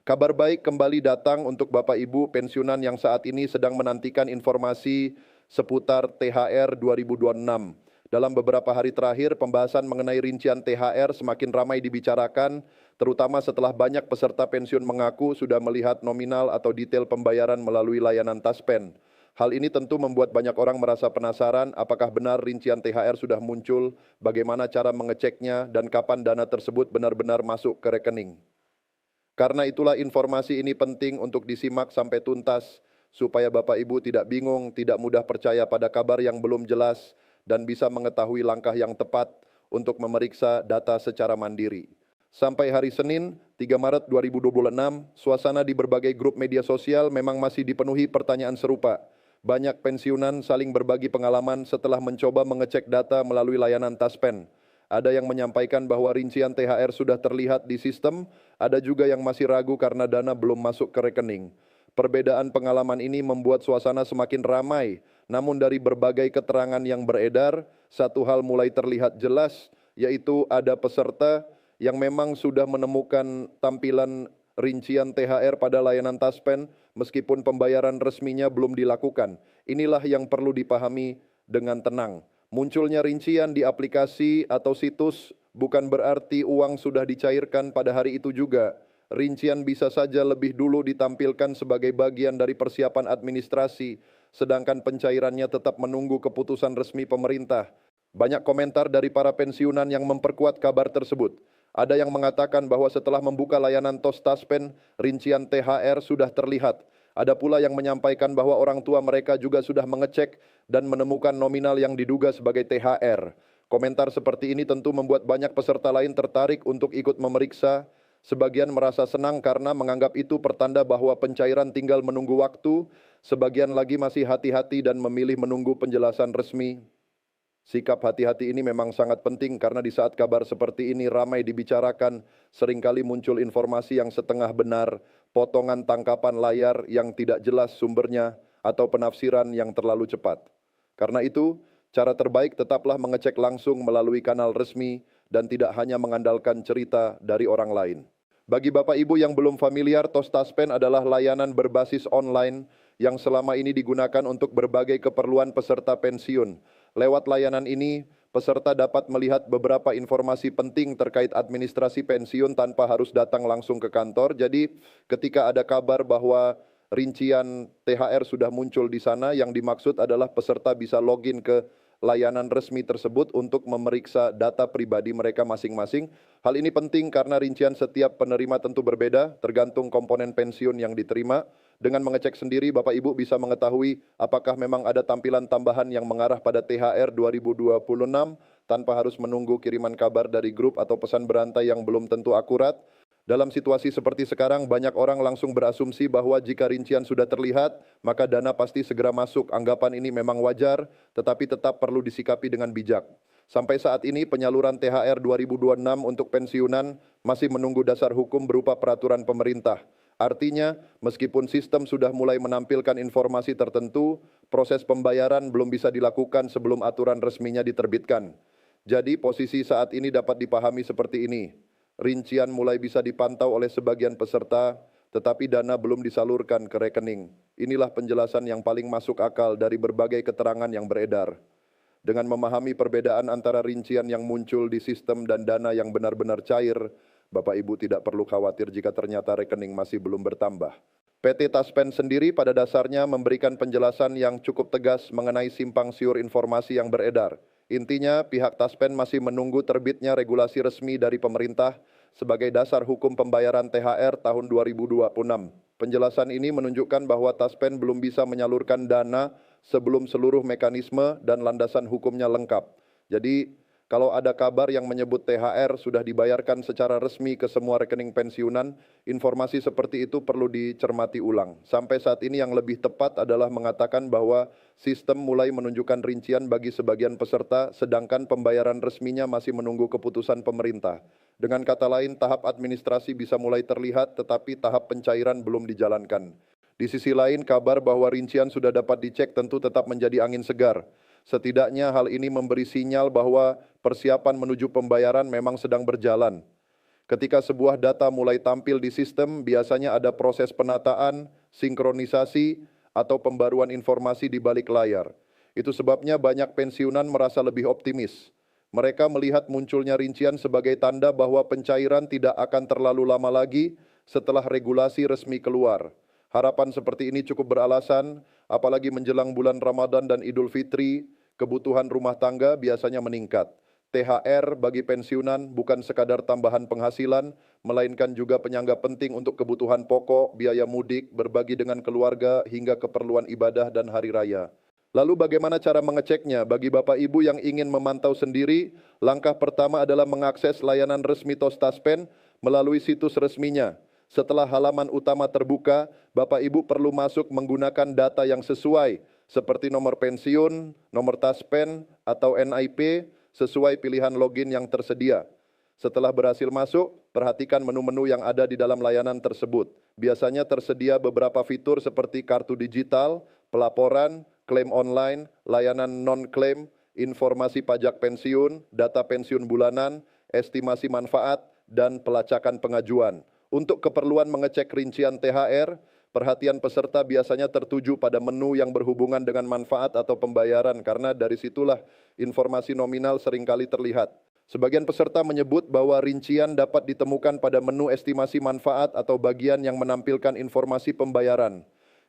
Kabar baik kembali datang untuk Bapak Ibu pensiunan yang saat ini sedang menantikan informasi seputar THR 2026. Dalam beberapa hari terakhir, pembahasan mengenai rincian THR semakin ramai dibicarakan, terutama setelah banyak peserta pensiun mengaku sudah melihat nominal atau detail pembayaran melalui layanan Taspen. Hal ini tentu membuat banyak orang merasa penasaran apakah benar rincian THR sudah muncul, bagaimana cara mengeceknya, dan kapan dana tersebut benar-benar masuk ke rekening. Karena itulah informasi ini penting untuk disimak sampai tuntas, supaya Bapak Ibu tidak bingung, tidak mudah percaya pada kabar yang belum jelas, dan bisa mengetahui langkah yang tepat untuk memeriksa data secara mandiri. Sampai hari Senin, 3 Maret 2026, suasana di berbagai grup media sosial memang masih dipenuhi pertanyaan serupa. Banyak pensiunan saling berbagi pengalaman setelah mencoba mengecek data melalui layanan Taspen. Ada yang menyampaikan bahwa rincian THR sudah terlihat di sistem, ada juga yang masih ragu karena dana belum masuk ke rekening. Perbedaan pengalaman ini membuat suasana semakin ramai, namun dari berbagai keterangan yang beredar, satu hal mulai terlihat jelas, yaitu ada peserta yang memang sudah menemukan tampilan rincian THR pada layanan Taspen, meskipun pembayaran resminya belum dilakukan. Inilah yang perlu dipahami dengan tenang. Munculnya rincian di aplikasi atau situs bukan berarti uang sudah dicairkan pada hari itu juga. Rincian bisa saja lebih dulu ditampilkan sebagai bagian dari persiapan administrasi, sedangkan pencairannya tetap menunggu keputusan resmi pemerintah. Banyak komentar dari para pensiunan yang memperkuat kabar tersebut. Ada yang mengatakan bahwa setelah membuka layanan TOS Taspen, rincian THR sudah terlihat. Ada pula yang menyampaikan bahwa orang tua mereka juga sudah mengecek dan menemukan nominal yang diduga sebagai THR. Komentar seperti ini tentu membuat banyak peserta lain tertarik untuk ikut memeriksa. Sebagian merasa senang karena menganggap itu pertanda bahwa pencairan tinggal menunggu waktu. Sebagian lagi masih hati-hati dan memilih menunggu penjelasan resmi. Sikap hati-hati ini memang sangat penting karena di saat kabar seperti ini ramai dibicarakan, seringkali muncul informasi yang setengah benar, potongan tangkapan layar yang tidak jelas sumbernya, atau penafsiran yang terlalu cepat. Karena itu, cara terbaik tetaplah mengecek langsung melalui kanal resmi dan tidak hanya mengandalkan cerita dari orang lain. Bagi Bapak Ibu yang belum familiar, TOS Taspen adalah layanan berbasis online yang selama ini digunakan untuk berbagai keperluan peserta pensiun. Lewat layanan ini, peserta dapat melihat beberapa informasi penting terkait administrasi pensiun tanpa harus datang langsung ke kantor. Jadi, ketika ada kabar bahwa rincian THR sudah muncul di sana, yang dimaksud adalah peserta bisa login ke layanan resmi tersebut untuk memeriksa data pribadi mereka masing-masing. Hal ini penting karena rincian setiap penerima tentu berbeda, tergantung komponen pensiun yang diterima. Dengan mengecek sendiri, Bapak Ibu bisa mengetahui apakah memang ada tampilan tambahan yang mengarah pada THR 2026 tanpa harus menunggu kiriman kabar dari grup atau pesan berantai yang belum tentu akurat. Dalam situasi seperti sekarang, banyak orang langsung berasumsi bahwa jika rincian sudah terlihat, maka dana pasti segera masuk. Anggapan ini memang wajar, tetapi tetap perlu disikapi dengan bijak. Sampai saat ini, penyaluran THR 2026 untuk pensiunan masih menunggu dasar hukum berupa peraturan pemerintah. Artinya, meskipun sistem sudah mulai menampilkan informasi tertentu, proses pembayaran belum bisa dilakukan sebelum aturan resminya diterbitkan. Jadi, posisi saat ini dapat dipahami seperti ini. Rincian mulai bisa dipantau oleh sebagian peserta, tetapi dana belum disalurkan ke rekening. Inilah penjelasan yang paling masuk akal dari berbagai keterangan yang beredar. Dengan memahami perbedaan antara rincian yang muncul di sistem dan dana yang benar-benar cair, Bapak Ibu tidak perlu khawatir jika ternyata rekening masih belum bertambah. PT Taspen sendiri pada dasarnya memberikan penjelasan yang cukup tegas mengenai simpang siur informasi yang beredar. Intinya, pihak Taspen masih menunggu terbitnya regulasi resmi dari pemerintah sebagai dasar hukum pembayaran THR tahun 2026. Penjelasan ini menunjukkan bahwa Taspen belum bisa menyalurkan dana sebelum seluruh mekanisme dan landasan hukumnya lengkap. Jadi, kalau ada kabar yang menyebut THR sudah dibayarkan secara resmi ke semua rekening pensiunan, informasi seperti itu perlu dicermati ulang. Sampai saat ini yang lebih tepat adalah mengatakan bahwa sistem mulai menunjukkan rincian bagi sebagian peserta, sedangkan pembayaran resminya masih menunggu keputusan pemerintah. Dengan kata lain, tahap administrasi bisa mulai terlihat, tetapi tahap pencairan belum dijalankan. Di sisi lain, kabar bahwa rincian sudah dapat dicek tentu tetap menjadi angin segar. Setidaknya hal ini memberi sinyal bahwa persiapan menuju pembayaran memang sedang berjalan. Ketika sebuah data mulai tampil di sistem, biasanya ada proses penataan, sinkronisasi, atau pembaruan informasi di balik layar. Itu sebabnya banyak pensiunan merasa lebih optimis. Mereka melihat munculnya rincian sebagai tanda bahwa pencairan tidak akan terlalu lama lagi setelah regulasi resmi keluar. Harapan seperti ini cukup beralasan, apalagi menjelang bulan Ramadan dan Idul Fitri, kebutuhan rumah tangga biasanya meningkat. THR bagi pensiunan bukan sekadar tambahan penghasilan, melainkan juga penyangga penting untuk kebutuhan pokok, biaya mudik, berbagi dengan keluarga, hingga keperluan ibadah dan hari raya. Lalu bagaimana cara mengeceknya? Bagi Bapak Ibu yang ingin memantau sendiri, langkah pertama adalah mengakses layanan resmi Tostaspen melalui situs resminya. Setelah halaman utama terbuka, Bapak Ibu perlu masuk menggunakan data yang sesuai, seperti nomor pensiun, nomor Taspen, atau NIP, sesuai pilihan login yang tersedia. Setelah berhasil masuk, perhatikan menu-menu yang ada di dalam layanan tersebut. Biasanya tersedia beberapa fitur seperti kartu digital, pelaporan, klaim online, layanan non-klaim, informasi pajak pensiun, data pensiun bulanan, estimasi manfaat, dan pelacakan pengajuan. Untuk keperluan mengecek rincian THR, perhatian peserta biasanya tertuju pada menu yang berhubungan dengan manfaat atau pembayaran karena dari situlah informasi nominal seringkali terlihat. Sebagian peserta menyebut bahwa rincian dapat ditemukan pada menu estimasi manfaat atau bagian yang menampilkan informasi pembayaran.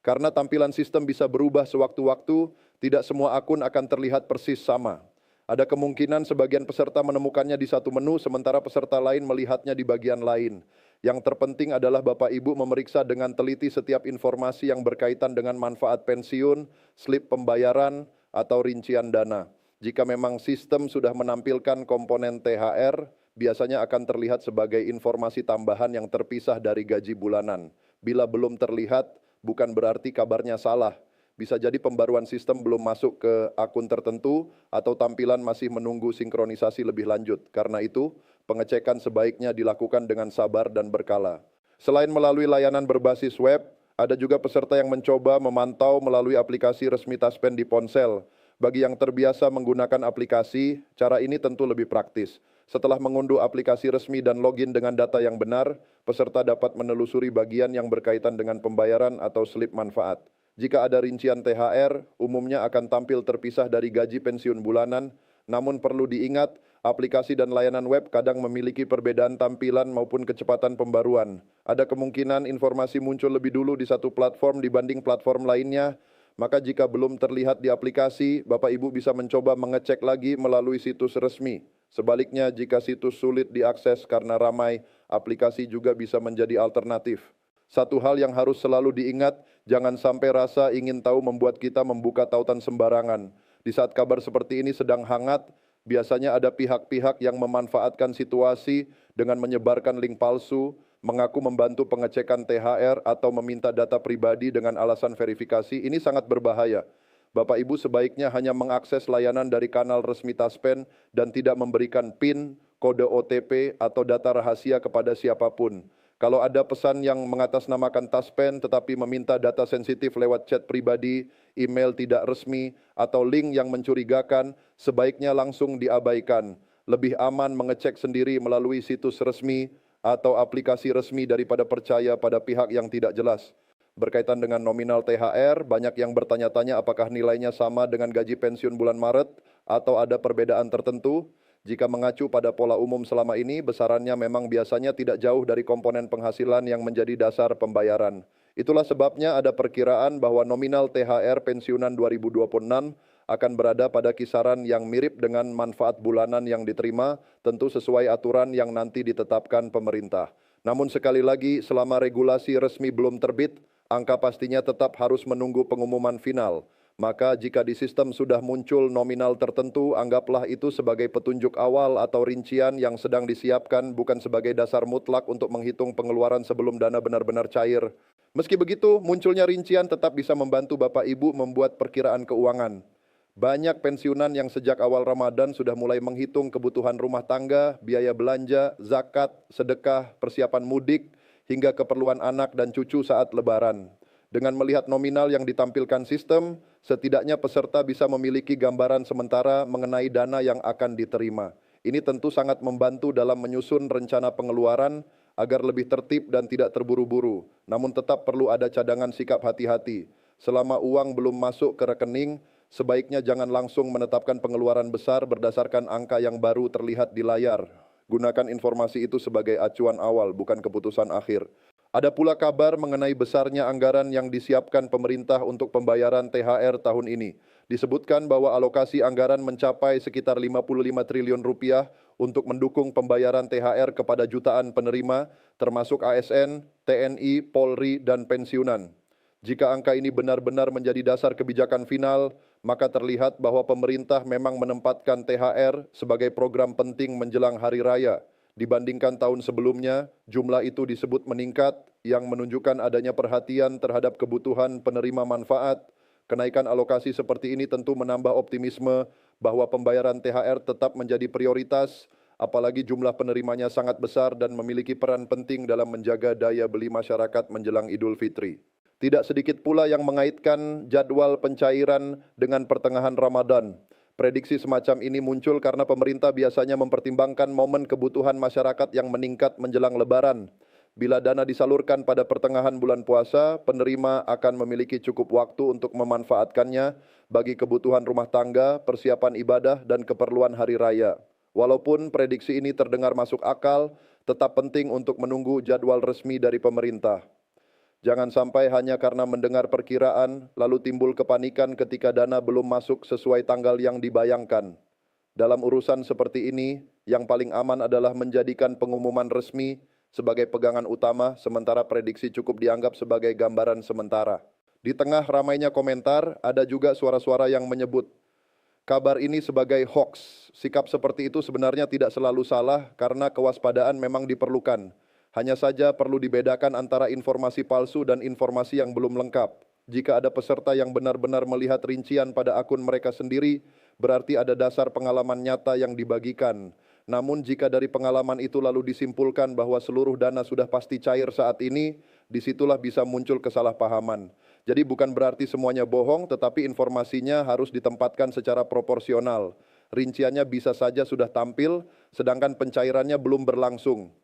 Karena tampilan sistem bisa berubah sewaktu-waktu, tidak semua akun akan terlihat persis sama. Ada kemungkinan sebagian peserta menemukannya di satu menu, sementara peserta lain melihatnya di bagian lain. Yang terpenting adalah Bapak Ibu memeriksa dengan teliti setiap informasi yang berkaitan dengan manfaat pensiun, slip pembayaran, atau rincian dana. Jika memang sistem sudah menampilkan komponen THR, biasanya akan terlihat sebagai informasi tambahan yang terpisah dari gaji bulanan. Bila belum terlihat, bukan berarti kabarnya salah. Bisa jadi pembaruan sistem belum masuk ke akun tertentu atau tampilan masih menunggu sinkronisasi lebih lanjut. Karena itu, pengecekan sebaiknya dilakukan dengan sabar dan berkala. Selain melalui layanan berbasis web, ada juga peserta yang mencoba memantau melalui aplikasi resmi Taspen di ponsel. Bagi yang terbiasa menggunakan aplikasi, cara ini tentu lebih praktis. Setelah mengunduh aplikasi resmi dan login dengan data yang benar, peserta dapat menelusuri bagian yang berkaitan dengan pembayaran atau slip manfaat. Jika ada rincian THR, umumnya akan tampil terpisah dari gaji pensiun bulanan, namun perlu diingat, aplikasi dan layanan web kadang memiliki perbedaan tampilan maupun kecepatan pembaruan. Ada kemungkinan informasi muncul lebih dulu di satu platform dibanding platform lainnya, maka jika belum terlihat di aplikasi, Bapak Ibu bisa mencoba mengecek lagi melalui situs resmi. Sebaliknya, jika situs sulit diakses karena ramai, aplikasi juga bisa menjadi alternatif. Satu hal yang harus selalu diingat, jangan sampai rasa ingin tahu membuat kita membuka tautan sembarangan. Di saat kabar seperti ini sedang hangat, biasanya ada pihak-pihak yang memanfaatkan situasi dengan menyebarkan link palsu, mengaku membantu pengecekan THR atau meminta data pribadi dengan alasan verifikasi. Ini sangat berbahaya. Bapak Ibu sebaiknya hanya mengakses layanan dari kanal resmi Taspen dan tidak memberikan PIN, kode OTP, atau data rahasia kepada siapapun. Kalau ada pesan yang mengatasnamakan Taspen tetapi meminta data sensitif lewat chat pribadi, email tidak resmi, atau link yang mencurigakan, sebaiknya langsung diabaikan. Lebih aman mengecek sendiri melalui situs resmi atau aplikasi resmi daripada percaya pada pihak yang tidak jelas. Berkaitan dengan nominal THR, banyak yang bertanya-tanya apakah nilainya sama dengan gaji pensiun bulan Maret atau ada perbedaan tertentu. Jika mengacu pada pola umum selama ini, besarannya memang biasanya tidak jauh dari komponen penghasilan yang menjadi dasar pembayaran. Itulah sebabnya ada perkiraan bahwa nominal THR pensiunan 2026 akan berada pada kisaran yang mirip dengan manfaat bulanan yang diterima, tentu sesuai aturan yang nanti ditetapkan pemerintah. Namun sekali lagi, selama regulasi resmi belum terbit, angka pastinya tetap harus menunggu pengumuman final. Maka jika di sistem sudah muncul nominal tertentu, anggaplah itu sebagai petunjuk awal atau rincian yang sedang disiapkan, bukan sebagai dasar mutlak untuk menghitung pengeluaran sebelum dana benar-benar cair. Meski begitu, munculnya rincian tetap bisa membantu Bapak Ibu membuat perkiraan keuangan. Banyak pensiunan yang sejak awal Ramadan sudah mulai menghitung kebutuhan rumah tangga, biaya belanja, zakat, sedekah, persiapan mudik, hingga keperluan anak dan cucu saat Lebaran. Dengan melihat nominal yang ditampilkan sistem, setidaknya peserta bisa memiliki gambaran sementara mengenai dana yang akan diterima. Ini tentu sangat membantu dalam menyusun rencana pengeluaran agar lebih tertib dan tidak terburu-buru. Namun tetap perlu ada cadangan sikap hati-hati. Selama uang belum masuk ke rekening, sebaiknya jangan langsung menetapkan pengeluaran besar berdasarkan angka yang baru terlihat di layar. Gunakan informasi itu sebagai acuan awal, bukan keputusan akhir. Ada pula kabar mengenai besarnya anggaran yang disiapkan pemerintah untuk pembayaran THR tahun ini. Disebutkan bahwa alokasi anggaran mencapai sekitar 55 triliun rupiah untuk mendukung pembayaran THR kepada jutaan penerima, termasuk ASN, TNI, Polri, dan pensiunan. Jika angka ini benar-benar menjadi dasar kebijakan final, maka terlihat bahwa pemerintah memang menempatkan THR sebagai program penting menjelang hari raya. Dibandingkan tahun sebelumnya, jumlah itu disebut meningkat, yang menunjukkan adanya perhatian terhadap kebutuhan penerima manfaat. Kenaikan alokasi seperti ini tentu menambah optimisme bahwa pembayaran THR tetap menjadi prioritas, apalagi jumlah penerimanya sangat besar dan memiliki peran penting dalam menjaga daya beli masyarakat menjelang Idul Fitri. Tidak sedikit pula yang mengaitkan jadwal pencairan dengan pertengahan Ramadan. Prediksi semacam ini muncul karena pemerintah biasanya mempertimbangkan momen kebutuhan masyarakat yang meningkat menjelang Lebaran. Bila dana disalurkan pada pertengahan bulan puasa, penerima akan memiliki cukup waktu untuk memanfaatkannya bagi kebutuhan rumah tangga, persiapan ibadah, dan keperluan hari raya. Walaupun prediksi ini terdengar masuk akal, tetap penting untuk menunggu jadwal resmi dari pemerintah. Jangan sampai hanya karena mendengar perkiraan, lalu timbul kepanikan ketika dana belum masuk sesuai tanggal yang dibayangkan. Dalam urusan seperti ini, yang paling aman adalah menjadikan pengumuman resmi sebagai pegangan utama, sementara prediksi cukup dianggap sebagai gambaran sementara. Di tengah ramainya komentar, ada juga suara-suara yang menyebut kabar ini sebagai hoax. Sikap seperti itu sebenarnya tidak selalu salah karena kewaspadaan memang diperlukan. Hanya saja perlu dibedakan antara informasi palsu dan informasi yang belum lengkap. Jika ada peserta yang benar-benar melihat rincian pada akun mereka sendiri, berarti ada dasar pengalaman nyata yang dibagikan. Namun jika dari pengalaman itu lalu disimpulkan bahwa seluruh dana sudah pasti cair saat ini, disitulah bisa muncul kesalahpahaman. Jadi bukan berarti semuanya bohong, tetapi informasinya harus ditempatkan secara proporsional. Rinciannya bisa saja sudah tampil, sedangkan pencairannya belum berlangsung.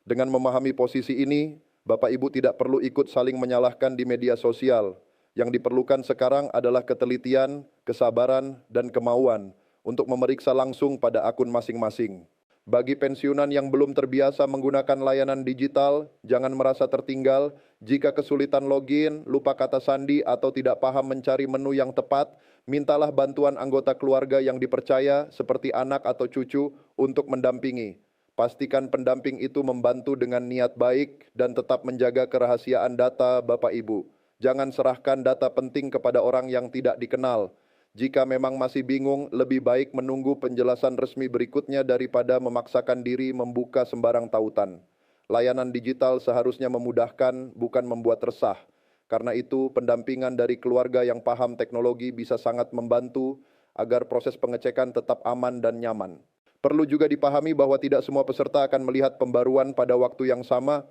Dengan memahami posisi ini, Bapak Ibu tidak perlu ikut saling menyalahkan di media sosial. Yang diperlukan sekarang adalah ketelitian, kesabaran, dan kemauan untuk memeriksa langsung pada akun masing-masing. Bagi pensiunan yang belum terbiasa menggunakan layanan digital, jangan merasa tertinggal. Jika kesulitan login, lupa kata sandi, atau tidak paham mencari menu yang tepat, mintalah bantuan anggota keluarga yang dipercaya seperti anak atau cucu untuk mendampingi. Pastikan pendamping itu membantu dengan niat baik dan tetap menjaga kerahasiaan data Bapak Ibu. Jangan serahkan data penting kepada orang yang tidak dikenal. Jika memang masih bingung, lebih baik menunggu penjelasan resmi berikutnya daripada memaksakan diri membuka sembarang tautan. Layanan digital seharusnya memudahkan, bukan membuat resah. Karena itu, pendampingan dari keluarga yang paham teknologi bisa sangat membantu agar proses pengecekan tetap aman dan nyaman. Perlu juga dipahami bahwa tidak semua peserta akan melihat pembaruan pada waktu yang sama.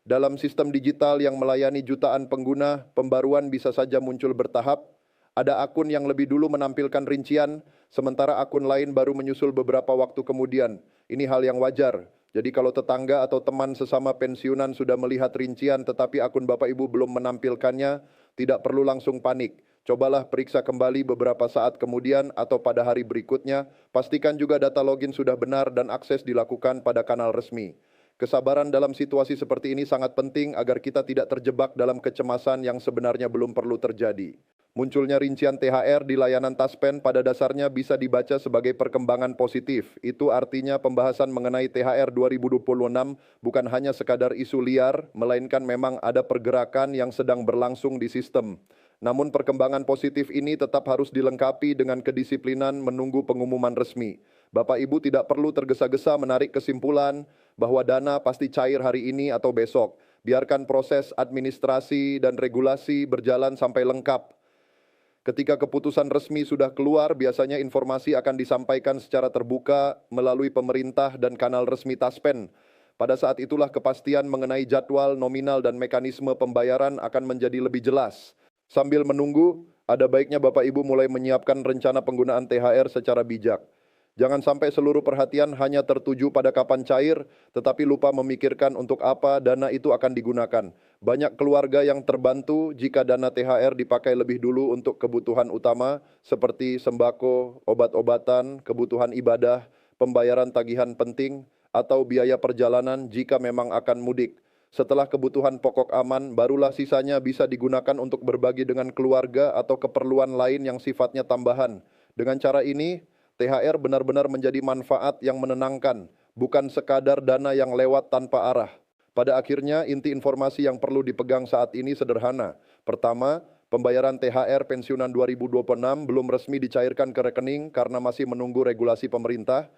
Dalam sistem digital yang melayani jutaan pengguna, pembaruan bisa saja muncul bertahap. Ada akun yang lebih dulu menampilkan rincian, sementara akun lain baru menyusul beberapa waktu kemudian. Ini hal yang wajar. Jadi kalau tetangga atau teman sesama pensiunan sudah melihat rincian tetapi akun Bapak Ibu belum menampilkannya, tidak perlu langsung panik. Cobalah periksa kembali beberapa saat kemudian atau pada hari berikutnya. Pastikan juga data login sudah benar dan akses dilakukan pada kanal resmi. Kesabaran dalam situasi seperti ini sangat penting agar kita tidak terjebak dalam kecemasan yang sebenarnya belum perlu terjadi. Munculnya rincian THR di layanan Taspen pada dasarnya bisa dibaca sebagai perkembangan positif. Itu artinya pembahasan mengenai THR 2026 bukan hanya sekadar isu liar, melainkan memang ada pergerakan yang sedang berlangsung di sistem. Namun perkembangan positif ini tetap harus dilengkapi dengan kedisiplinan menunggu pengumuman resmi. Bapak Ibu tidak perlu tergesa-gesa menarik kesimpulan bahwa dana pasti cair hari ini atau besok. Biarkan proses administrasi dan regulasi berjalan sampai lengkap. Ketika keputusan resmi sudah keluar, biasanya informasi akan disampaikan secara terbuka melalui pemerintah dan kanal resmi Taspen. Pada saat itulah kepastian mengenai jadwal, nominal, dan mekanisme pembayaran akan menjadi lebih jelas. Sambil menunggu, ada baiknya Bapak Ibu mulai menyiapkan rencana penggunaan THR secara bijak. Jangan sampai seluruh perhatian hanya tertuju pada kapan cair, tetapi lupa memikirkan untuk apa dana itu akan digunakan. Banyak keluarga yang terbantu jika dana THR dipakai lebih dulu untuk kebutuhan utama seperti sembako, obat-obatan, kebutuhan ibadah, pembayaran tagihan penting, atau biaya perjalanan jika memang akan mudik. Setelah kebutuhan pokok aman, barulah sisanya bisa digunakan untuk berbagi dengan keluarga atau keperluan lain yang sifatnya tambahan. Dengan cara ini, THR benar-benar menjadi manfaat yang menenangkan, bukan sekadar dana yang lewat tanpa arah. Pada akhirnya, inti informasi yang perlu dipegang saat ini sederhana. Pertama, pembayaran THR pensiunan 2026 belum resmi dicairkan ke rekening karena masih menunggu regulasi pemerintah.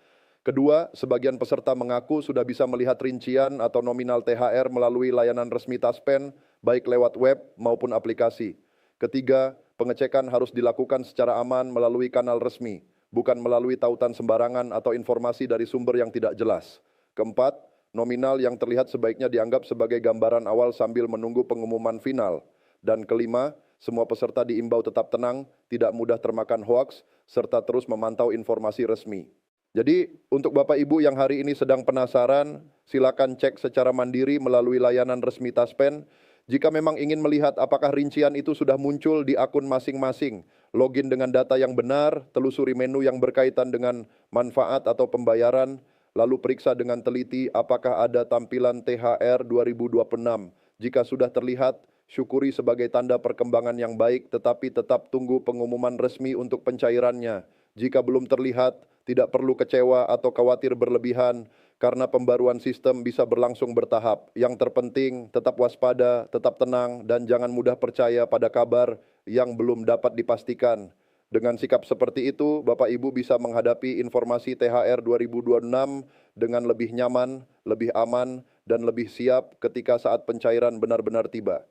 Kedua, sebagian peserta mengaku sudah bisa melihat rincian atau nominal THR melalui layanan resmi Taspen, baik lewat web maupun aplikasi. Ketiga, pengecekan harus dilakukan secara aman melalui kanal resmi, bukan melalui tautan sembarangan atau informasi dari sumber yang tidak jelas. Keempat, nominal yang terlihat sebaiknya dianggap sebagai gambaran awal sambil menunggu pengumuman final. Dan kelima, semua peserta diimbau tetap tenang, tidak mudah termakan hoaks, serta terus memantau informasi resmi. Jadi untuk Bapak Ibu yang hari ini sedang penasaran, silakan cek secara mandiri melalui layanan resmi Taspen. Jika memang ingin melihat apakah rincian itu sudah muncul di akun masing-masing, login dengan data yang benar, telusuri menu yang berkaitan dengan manfaat atau pembayaran, lalu periksa dengan teliti apakah ada tampilan THR 2026. Jika sudah terlihat, syukuri sebagai tanda perkembangan yang baik, tetapi tetap tunggu pengumuman resmi untuk pencairannya. Jika belum terlihat, tidak perlu kecewa atau khawatir berlebihan, karena pembaruan sistem bisa berlangsung bertahap. Yang terpenting, tetap waspada, tetap tenang, dan jangan mudah percaya pada kabar yang belum dapat dipastikan. Dengan sikap seperti itu, Bapak Ibu bisa menghadapi informasi THR 2026 dengan lebih nyaman, lebih aman, dan lebih siap ketika saat pencairan benar-benar tiba.